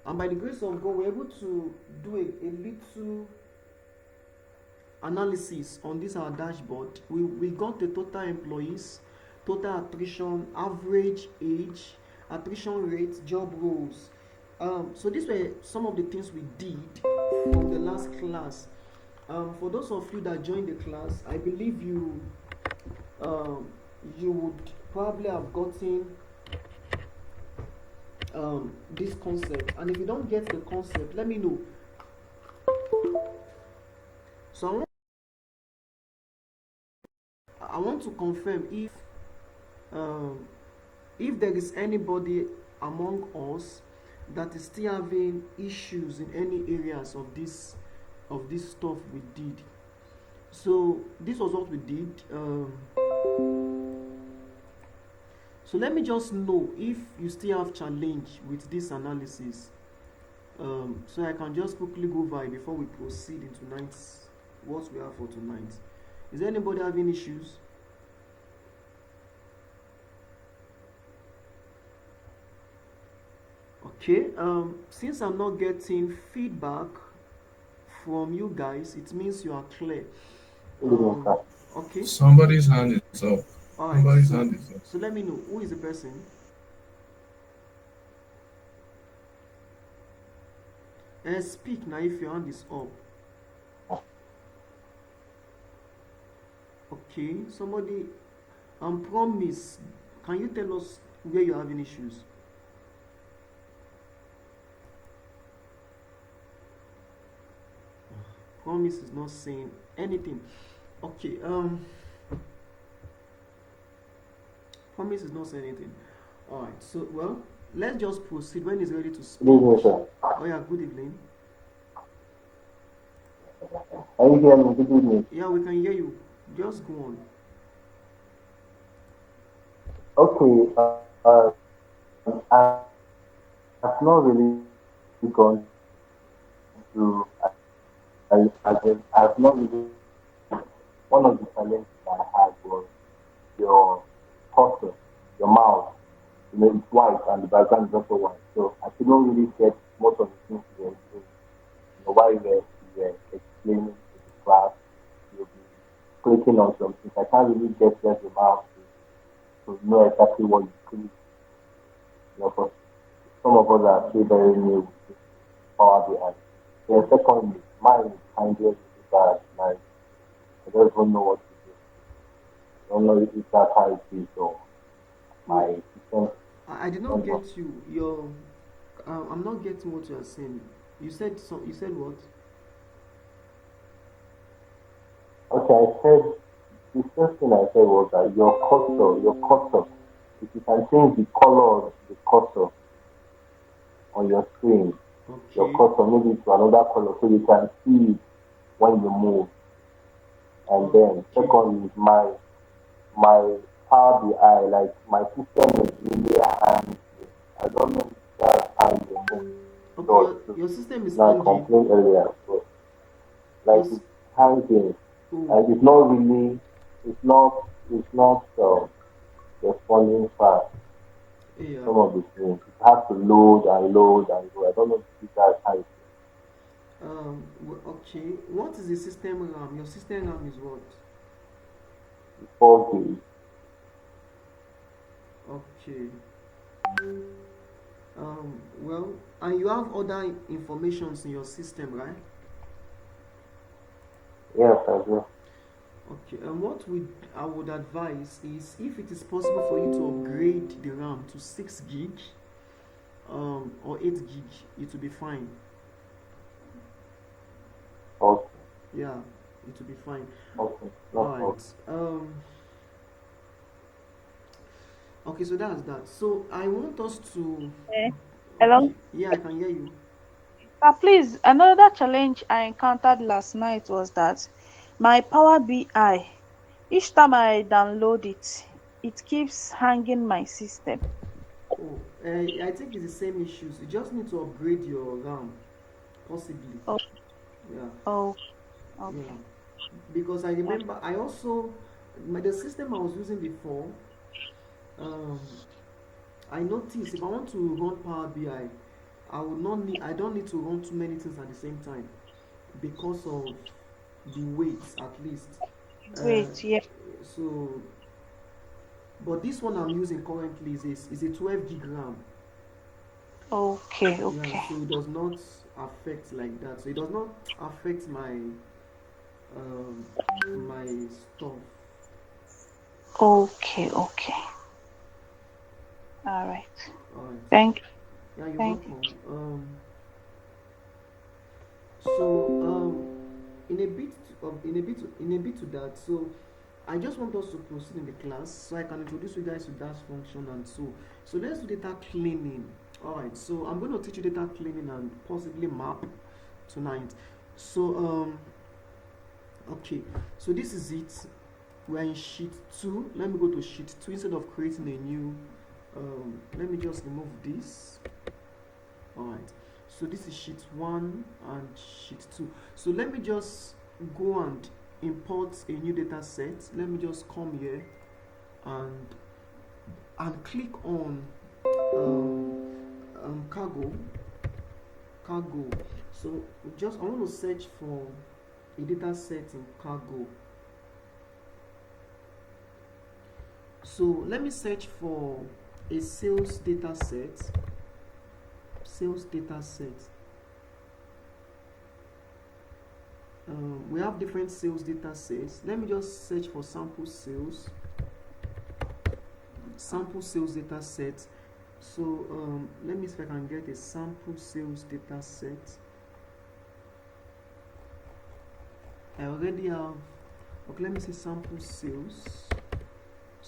And by the grace of God, we're able to do a little analysis on this our dashboard. We got the total employees, total attrition, average age, attrition rate, job roles. So these were some of the things we did from the last class. For those of you that joined the class, I believe you would probably have gotten this concept, and if you don't get the concept, let me know. So I want to confirm if there is anybody among us that is still having issues in any areas of this stuff we did. So this was what we did. So let me just know if you still have challenge with this analysis, so I can just quickly go by before we proceed into what we have for tonight. Is there anybody having issues? Okay, since I'm not getting feedback from you guys, it means you are clear. Okay. Somebody's hand is up. All right. Somebody's hand is up. So let me know who is the person. And speak now if your hand is up. Okay, somebody. Promise. Can you tell us where you're having issues? Promise is not saying anything. Okay. Promise is not saying anything. All right. So well, let's just proceed. When he's ready to speak. Good evening, sir. Oh yeah. Good evening. Can you hear me? Good evening. Yeah, we can hear you. Just go on. Okay. I've not really gone to. I've not really. One of the challenges I had was your posture, your mouth. You know, it's white and the background is also white. So I couldn't really get most of the things you were doing. You know, while you were explaining to the class, you'll be clicking on some things. I can't really get just the mouth to know exactly what you click. You know, for some of us are still very new with PowerBI. Then secondly, mine is kind of really bad. Like, I don't even know what to do. I don't know if that's how it is or my system. I did not get you. I'm not getting what you are saying. You said what? Okay, I said the first thing I said was that your cursor, if you can change the color of the cursor on your screen, Okay. your cursor maybe to another color so you can see it when you move. And then secondly, my Power BI, like my system is really hanging. I don't know if that's how you move. Okay, your system is not hanging. complained earlier, but like it's hanging. Like it's not really, it's not responding fast. Yeah. Some of the things it has to load and load and load. I don't know if that's how it is. Okay. What is the system RAM? Your system RAM is what? 4 gigs. Okay. Well, and you have other informations in your system, right? Yes, I do. Okay. And what I would advise is if it is possible for you to upgrade the RAM to 6 gig, or 8 gig, it will be fine. Okay. Yeah, it will be fine. Okay. Alright. Okay, so that's that. So I want us to. Hello? Okay. Yeah, I can hear you. Please, another challenge I encountered last night was that my Power BI, each time I download it, it keeps hanging my system. Oh, I think it's the same issues. You just need to upgrade your RAM, possibly. Oh, Yeah. oh, okay. Yeah. Because I remember the system I was using before, I noticed if I want to run Power BI, I don't need to run too many things at the same time because of the weights at least. uh, Wait, yeah. so but this one I'm using currently is a 12 gig RAM. Okay, Yeah, okay. so it does not affect like that, so it does not affect um, my stuff. Okay, okay. All right. All right. Thank Yeah, you're thank you. welcome. So in a bit to that, so I just want us to proceed in the class so I can introduce you guys to that function and so let's do data cleaning. All right, so I'm going to teach you data cleaning and possibly map tonight. So okay, so this is it. We're in sheet 2. Let me go to sheet 2 instead of creating a new let me just remove this. All right, so this is sheet 1 and sheet 2. So let me just go and import a new data set. Let me just come here and click on cargo. So just I want to search for a data set in cargo. So let me search for a sales data set. We have different sales data sets. Let me just search for sample sales data set. So let me see if I can get a sample sales data set. I already have. Okay, let me see sample sales.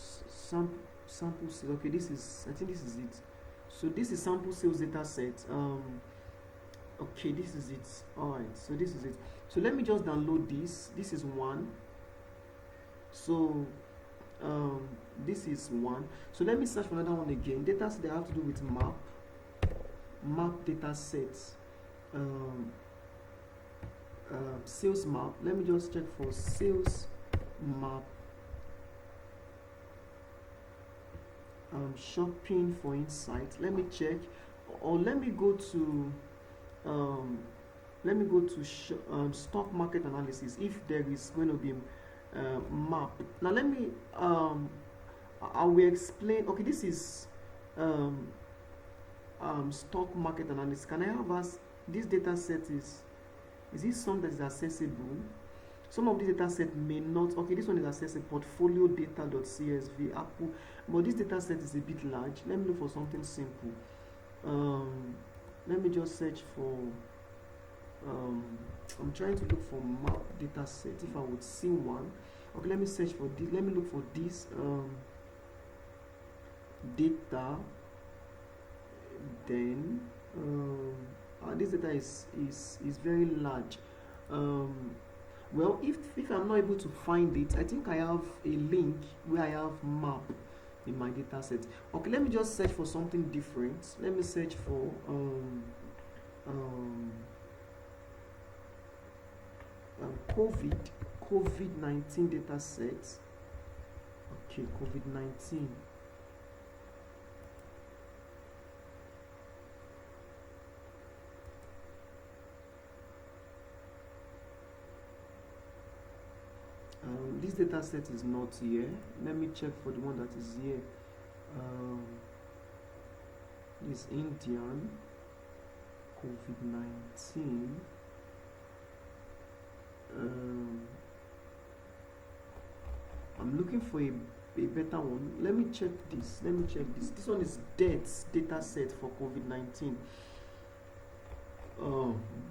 Sample sales. Okay, I think this is it. So this is sample sales data set. Okay, this is it. All right, so this is it. So let me just download this. This is one. So this is one. So let me search for another one again. Data set that have to do with map data sets. Sales map. Let me just check for sales map. Shopping for insight. Let me check, or let me go to stock market analysis if there is going to be map. Now let me I will explain. Okay, this is stock market analysis. Can I have us this data set is it something that is accessible? Some of these data set may not. Okay, this one is accessible, portfolio data.csv Apple, but this data set is a bit large. Let me look for something simple. Let me just search for I'm trying to look for map data set if I would see one. Okay, let me search for this. Let me look for this data. Then this data is very large. Well, if I'm not able to find it, I think I have a link where I have map in my data set. Okay, let me just search for something different. Let me search for COVID-19 data set. Okay, COVID-19. This data set is not here. Let me check for the one that is here. This Indian COVID-19. I'm looking for a better one. Let me check this. This one is deaths data set for COVID-19.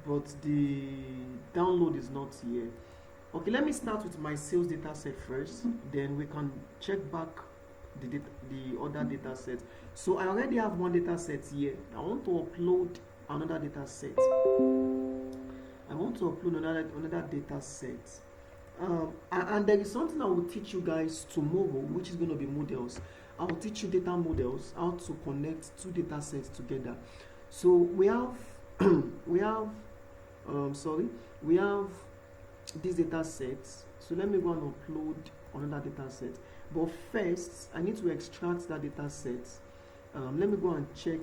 But the download is not here. Okay, let me start with my sales data set first, then we can check back the other data set. So I already have one data set here. I want to upload another data set. Another data set. And there is something I will teach you guys tomorrow, which is going to be models. I will teach you data models, how to connect two data sets together. So we have we have this data set. So let me go and upload another data set. But first, I need to extract that data set. Let me go and check